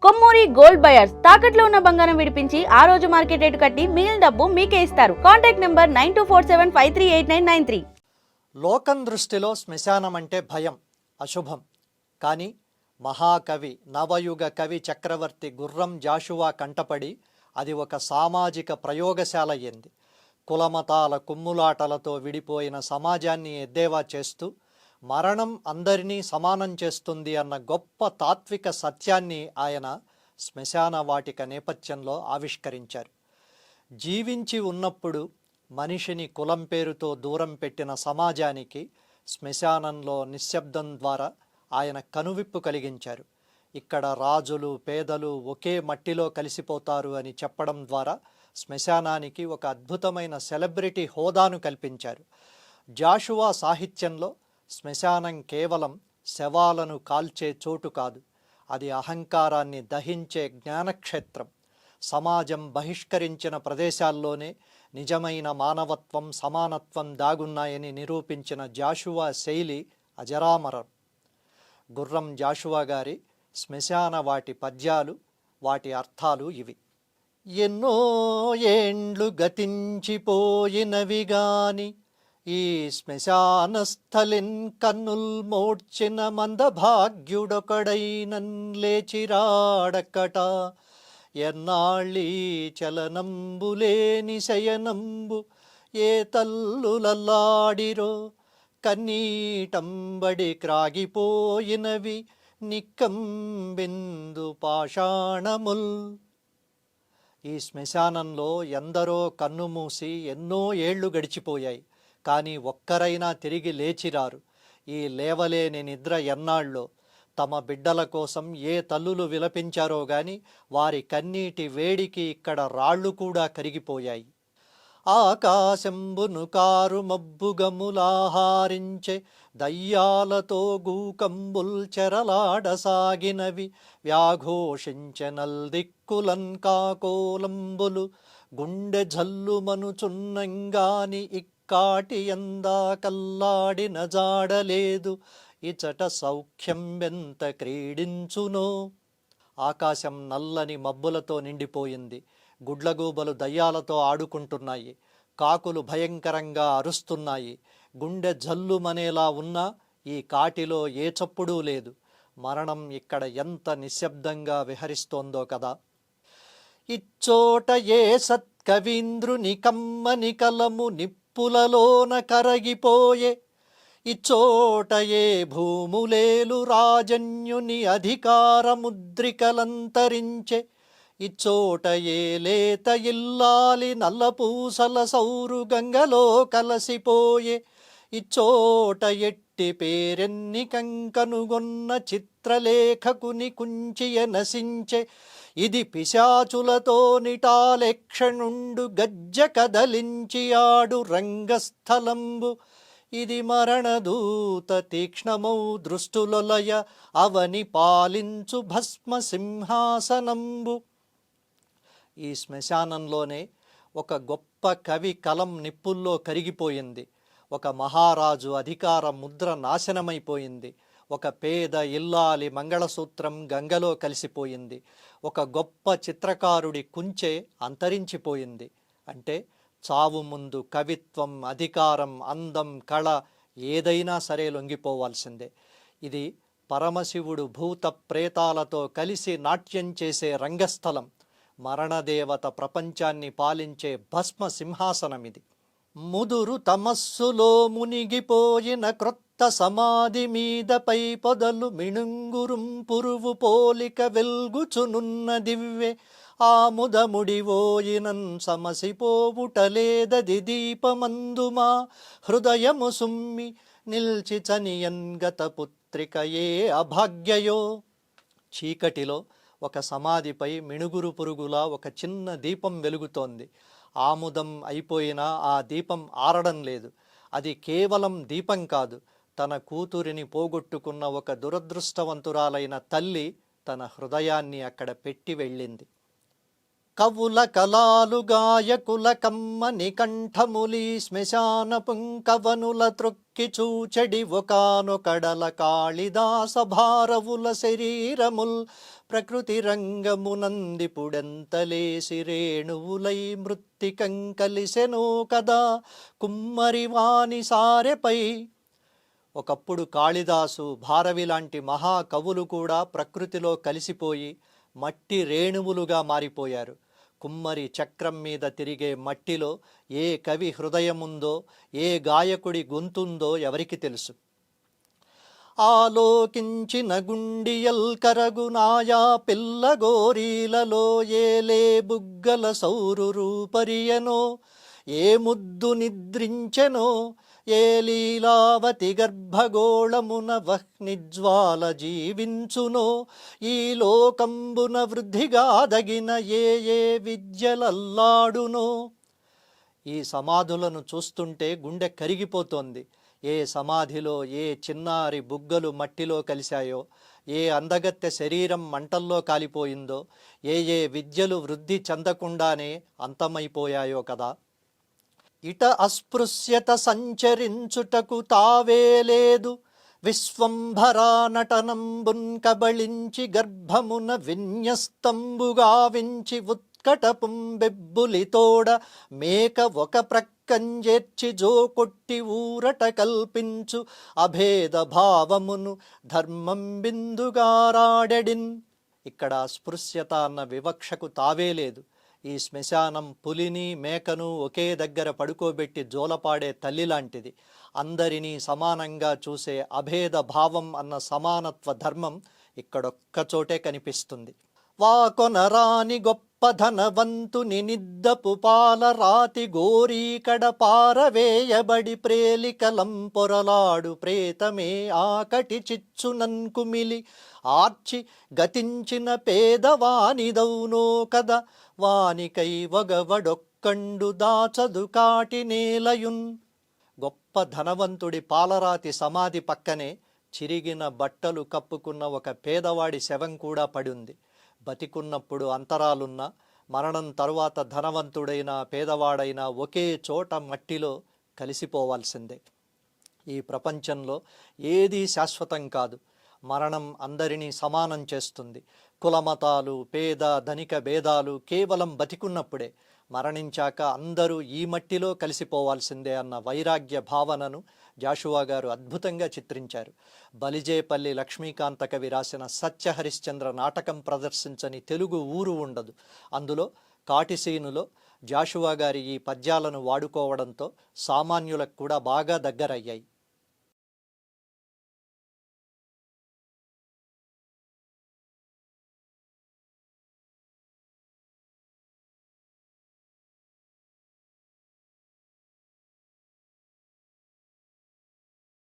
Kommuri gold buyers తాకట్లో ఉన్న బంగారం విడిపించి ఆ రోజు మార్కెట్ రేటు కట్టి మిగిలిన డబ్బు మీకే ఇస్తారు. Contact number 9247538993. లోకం దృష్టిలో శ్మశానం అంటే భయం, అశుభం. కానీ మహాకవి, నవయుగ కవి చక్రవర్తి గుర్రం జాషువా కంటపడి అది ఒక సామాజిక ప్రయోగశాల అయ్యింది. కులమతాల కుమ్ములాటలతో విడిపోయిన సమాజాన్ని ఎద్దేవా చేస్తూ మరణం అందరినీ సమానం చేస్తుంది అన్న గొప్ప తాత్విక సత్యాన్ని ఆయన శ్మశాన వాటిక నేపథ్యంలో ఆవిష్కరించారు. జీవించి ఉన్నప్పుడు మనిషిని కులం పేరుతో దూరం పెట్టిన సమాజానికి శ్మశానంలో నిశ్శబ్దం ద్వారా ఆయన కనువిప్పు కలిగించారు. ఇక్కడ రాజులు పేదలు ఒకే మట్టిలో కలిసిపోతారు అని చెప్పడం ద్వారా శ్మశానానికి ఒక అద్భుతమైన సెలబ్రిటీ హోదాను కల్పించారు. జాషువా సాహిత్యంలో శ్మశానం కేవలం శవాలను కాల్చే చోటు కాదు, అది అహంకారాన్ని దహించే జ్ఞానక్షేత్రం. సమాజం బహిష్కరించిన ప్రదేశాల్లోనే నిజమైన మానవత్వం, సమానత్వం దాగున్నాయని నిరూపించిన జాషువా శైలి అజరామరం. గుర్రం జాషువా గారి శ్మశాన వాటి పద్యాలు, వాటి అర్థాలు ఇవి. ఎన్నో ఏండ్లు గతించిపోయినవి గాని ఈ శ్మశానస్థలిన్ కన్నుల్ మోడ్చిన మందభాగ్యుడొకడైనన్ లేచిరాడక్కట. ఎన్నాళ్ళీ చలనంబులేని శయనంబు ఏ తల్లులల్లాడిరో కన్నీటంబడి క్రాగిపోయినవి నిక్కంబిందు పాషాణముల్. ఈ శ్మశానంలో ఎందరో కన్నుమూసి ఎన్నో ఏళ్లు గడిచిపోయాయి, కానీ ఒక్కరైనా తిరిగి లేచిరారు. ఈ లేవలేని నిద్ర ఎన్నాళ్ళో. తమ బిడ్డల కోసం ఏ తల్లులు విలపించారో గాని వారి కన్నీటి వేడికి ఇక్కడ రాళ్ళు కూడా కరిగిపోయాయి. ఆకాశంబును కారు మబ్బుగములాహారించే దయ్యాలతో గూకంబుల్ చెరలాడసాగినవి వ్యాఘోషించెనల్దిక్కులన్ కాకోలంబులు గుండె జల్లుమనుచున్నంగాని కాటి ఎందా కల్లాడిన జాడలేదు ఇచట సౌఖ్యం ఎంత క్రీడించునో. ఆకాశం నల్లని మబ్బులతో నిండిపోయింది. గుడ్లగూబలు దయ్యాలతో ఆడుకుంటున్నాయి. కాకులు భయంకరంగా అరుస్తున్నాయి. గుండె జల్లుమనేలా ఉన్నా ఈ కాటిలో ఏ చప్పుడూ లేదు. మరణం ఇక్కడ ఎంత నిశ్శబ్దంగా విహరిస్తోందో కదా. ఇచ్చోట ఏ సత్కవీంద్రుని కమ్మని కలము నిప్పులలోన కరగిపోయే, ఇచ్చోట ఏ భూములేలు రాజన్యుని అధికార ముద్రికలంతరించే, ఇచ్చోట ఏ లేత ఇల్లాలి నల్లపూసల సౌరు గంగలో కలసిపోయే, ఇచ్చోట ఎట్టి పేరెన్ని కంకనుగొన్న చిత్రలేఖకుని కుంచియ నశించే, ఇది పిశాచులతో నిటాలెక్షణుండు గజ్జ కదలించి ఆడు రంగస్థలంబు, ఇది మరణదూత తీక్ష్ణమౌ దృష్టులొలయ అవని పాలించు భస్మ సింహాసనంబు. ఈ శ్మశానంలోనే ఒక గొప్ప కవి కలం నిప్పుల్లో కరిగిపోయింది. ఒక మహారాజు అధికార ముద్ర నాశనమైపోయింది. ఒక పేద ఇల్లాలి మంగళసూత్రం గంగలో కలిసిపోయింది. ఒక గొప్ప చిత్రకారుడి కుంచె అంతరించిపోయింది. అంటే చావు ముందు కవిత్వం, అధికారం, అందం, కళ ఏదైనా సరే లొంగిపోవాల్సిందే. ఇది పరమశివుడు భూత ప్రేతాలతో కలిసి నాట్యం చేసే రంగస్థలం. మరణదేవత ప్రపంచాన్ని పాలించే భస్మ సింహాసనం ఇది. ముదురు తమస్సులో మునిగిపోయిన క్రొత్త సమాధి మీదపై పొదలు మిణుంగురుం పురువు పోలిక వెల్గుచునున్న దివ్వె ఆముదముడివోయినన్ సమసిపోవుటలేదది దీపమందుమా హృదయము సుమ్మి నిల్చి చనియన్ గత పుత్రిక ఏ అభాగ్యయో. చీకటిలో ఒక సమాధిపై మిణుగురు పురుగులా ఒక చిన్న దీపం వెలుగుతోంది. ఆముదం అయిపోయినా ఆ దీపం ఆరడం లేదు. అది కేవలం దీపం కాదు, తన కూతురిని పోగొట్టుకున్న ఒక దురదృష్టవంతురాలైన తల్లి తన హృదయాన్ని అక్కడ పెట్టి వెళ్ళింది. కవుల కలాలు గాయకుల కమ్మని కంఠములి శ్మశాన పుంకవనుల త్రొక్కి చూచెడి ఒకానొకడల కాళిదాస భారవుల శరీరముల్ ప్రకృతి రంగమునందిపుడెంతలేసి రేణువులై మృత్తికం కలిసెనో కదా కుమ్మరి వాని సారెపై. ఒకప్పుడు కాళిదాసు, భారవి లాంటి మహాకవులు కూడా ప్రకృతిలో కలిసిపోయి మట్టి రేణువులుగా మారిపోయారు. కుమ్మరి చక్రం మీద తిరిగే మట్టిలో ఏ కవి హృదయముందో, ఏ గాయకుడి గొంతుందో ఎవరికి తెలుసు? ఆలోకించిన గుండియల్ కరగునాయా పిల్లగోరీలలో ఏలే బుగ్గల సౌరు రూపరియనో, ఏ ముద్దు నిద్రించెనో, ఏ లీలావతి గర్భగోళమున వహ్నిజ్వాల జీవించునో, ఈ లోకంబున వృద్ధిగా దగిన ఏ ఏ విద్యలల్లాడునో. ఈ సమాధులను చూస్తుంటే గుండె కరిగిపోతోంది. ఏ సమాధిలో ఏ చిన్నారి బుగ్గలు మట్టిలో కలిశాయో, ఏ అందగత్తె శరీరం మంటల్లో కాలిపోయిందో, ఏ ఏ విద్యలు వృద్ధి చెందకుండానే అంతమైపోయాయో కదా. ఇట అస్పృశ్యత సంచరించుటకు తావే లేదు, విశ్వంభరా నటనంబున్ కబళించి గర్భమున విన్యస్తంబుగా వించి ఉత్కటపుం బెబ్బులితోడ మేక ఒక ప్రక్కంజేర్చి జోకొట్టి ఊరట కల్పించు అభేద భావమును ధర్మం బిందుగారాడెడిన్. ఇక్కడ స్పృశ్యత అన్న వివక్షకు తావే లేదు. ఈ శ్మశానం పులిని మేకను ఒకే దగ్గర పడుకోబెట్టి జోలపాడే తల్లి లాంటిది. అందరినీ సమానంగా చూసే అభేద భావం అన్న సమానత్వ ధర్మం ఇక్కడొక్కచోటే కనిపిస్తుంది. వాకొనరాని గొప్ప ధనవంతుని నిద్దపు పాల రాతి గోరీకడ పారవేయబడి ప్రేలికలం పొరలాడు ప్రేతమే ఆకటి చిచ్చునన్ కుమిలి ఆర్చి గతించిన పేదవానిదౌనో కదా వానికై వగవడొక్కండు దాచదు కాటి నేలయున్. గొప్ప ధనవంతుడి పాలరాతి సమాధి పక్కనే చిరిగిన బట్టలు కప్పుకున్న ఒక పేదవాడి శవం కూడా పడింది. బతికున్నప్పుడు అంతరాలున్నా, మరణం తరువాత ధనవంతుడైనా పేదవాడైనా ఒకే చోట మట్టిలో కలిసిపోవాల్సిందే. ఈ ప్రపంచంలో ఏదీ శాశ్వతం కాదు. మరణం అందరినీ సమానం చేస్తుంది. కులమతాలు, పేద ధనిక భేదాలు కేవలం బతికున్నప్పుడే. మరణించాక అందరూ ఈ మట్టిలో కలిసిపోవాల్సిందే అన్న వైరాగ్య భావనను జాషువా గారు అద్భుతంగా చిత్రించారు. బలిజేపల్లి లక్ష్మీకాంత కవి రాసిన సత్యహరిశ్చంద్ర నాటకం ప్రదర్శించని తెలుగు ఊరు ఉండదు. అందులో కాటిసీనులో జాషువా గారి ఈ పద్యాలను వాడుకోవడంతో సామాన్యులకు కూడా బాగా దగ్గరయ్యాయి.